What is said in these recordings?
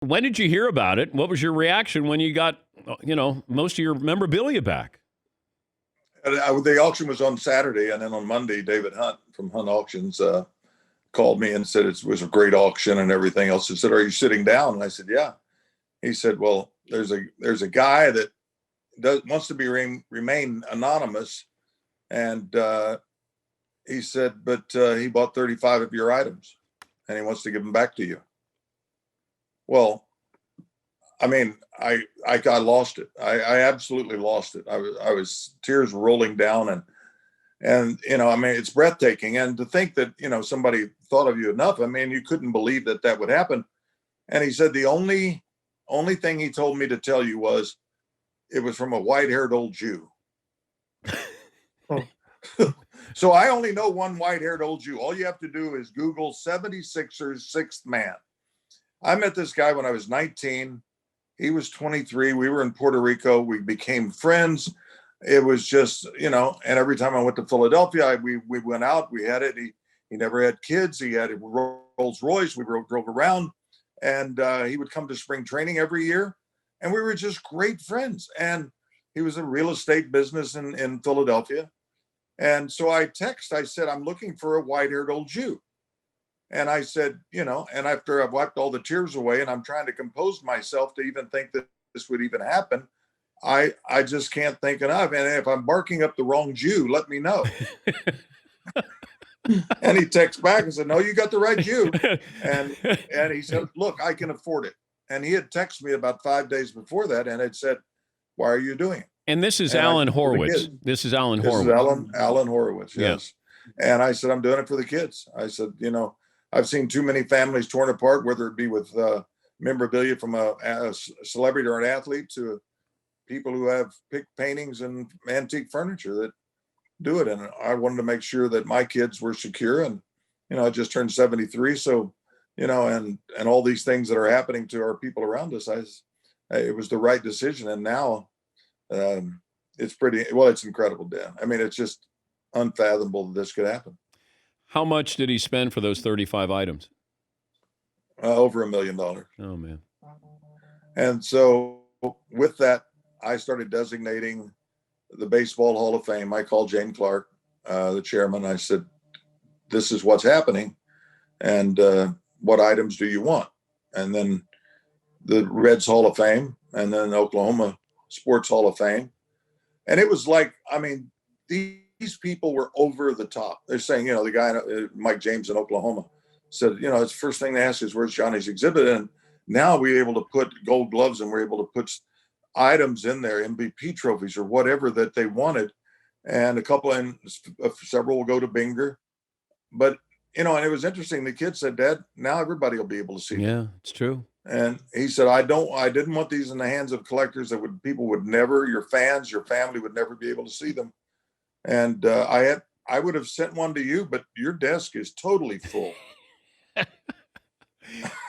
When did you hear about it? What was your reaction when you got, most of your memorabilia back? The auction was on Saturday, and then on Monday, David Hunt from Hunt Auctions called me and said it was a great auction and everything else. He said, "Are you sitting down?" And I said, "Yeah." He said, "Well, there's a guy that wants to remain anonymous, and he said, but he bought 35 of your items, and he wants to give them back to you." Well, I mean, I lost it. I absolutely lost it. I was tears rolling down, and I mean, it's breathtaking. And to think that somebody thought of you enough. I mean, you couldn't believe that would happen. And he said the only thing he told me to tell you was it was from a white-haired old Jew. Oh. So I only know one white-haired old Jew. All you have to do is Google 76ers sixth man. I met this guy when I was 19. He was 23. We were in Puerto Rico. We became friends. It was just, and every time I went to Philadelphia, we went out. We had it. He never had kids. He had a Rolls Royce. We drove around, and he would come to spring training every year, and we were just great friends. And he was in real estate business in Philadelphia. And so I said, "I'm looking for a white-haired old Jew." And I said, and after I've wiped all the tears away and I'm trying to compose myself to even think that this would even happen, I just can't think enough. And if I'm barking up the wrong Jew, let me know. And he texts back and said, "No, you got the right Jew." And he said, "Look, I can afford it." And he had texted me about 5 days before that and had said, "Why are you doing it?" And this is Alan Horowitz. This is Alan Horowitz, yes. Yeah. And I said, "I'm doing it for the kids." I said, I've seen too many families torn apart, whether it be with memorabilia from a celebrity or an athlete to people who have paintings and antique furniture that do it. And I wanted to make sure that my kids were secure. And, I just turned 73. So, and all these things that are happening to our people around us, it was the right decision. And now it's it's incredible, Dan. I mean, it's just unfathomable that this could happen. How much did he spend for those 35 items? Over $1 million. Oh, man. And so with that, I started designating the Baseball Hall of Fame. I called Jane Clark, the chairman. I said, "This is what's happening. And what items do you want?" And then the Reds Hall of Fame, and then Oklahoma Sports Hall of Fame. And it was like, I mean, these people were over the top. They're saying, the guy, Mike James in Oklahoma, said, it's the first thing they ask is, "Where's Johnny's exhibit?" And now we're able to put Gold Gloves and we're able to put items in there, MVP trophies or whatever that they wanted. And several will go to Binger. But, and it was interesting. The kid said, "Dad, now everybody will be able to see them." Yeah, it's true. And he said, I didn't want these in the hands of collectors people would never, your fans, your family would never be able to see them. And I would have sent one to you, but your desk is totally full.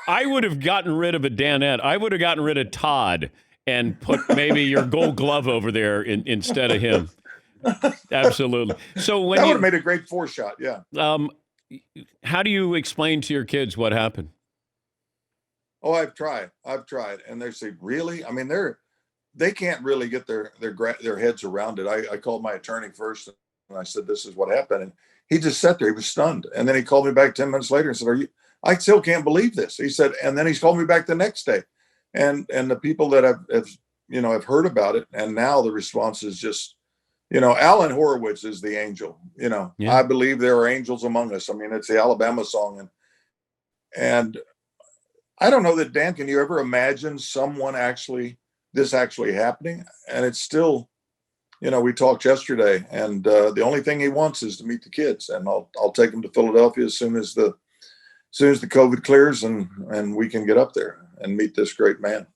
I would have gotten rid of a Danette. I would have gotten rid of Todd and put maybe your Gold Glove over there instead of him. Absolutely. So when that would have made a great 4-shot. Yeah. How do you explain to your kids what happened? Oh, I've tried, and they say, "Really?" I mean, they can't really get their heads around it. I called my attorney first, and I said, "This is what happened," and he just sat there. He was stunned, and then he called me back 10 minutes later and said, "I still can't believe this." He said, and then he's called me back the next day, and the people that have heard about it, and now the response is just, Alan Horowitz is the angel. Yeah. I believe there are angels among us. I mean, it's the Alabama song, and I don't know that, Dan, can you ever imagine this actually happening? And it's still, we talked yesterday, and the only thing he wants is to meet the kids, and I'll take him to Philadelphia as soon as the COVID clears and we can get up there and meet this great man.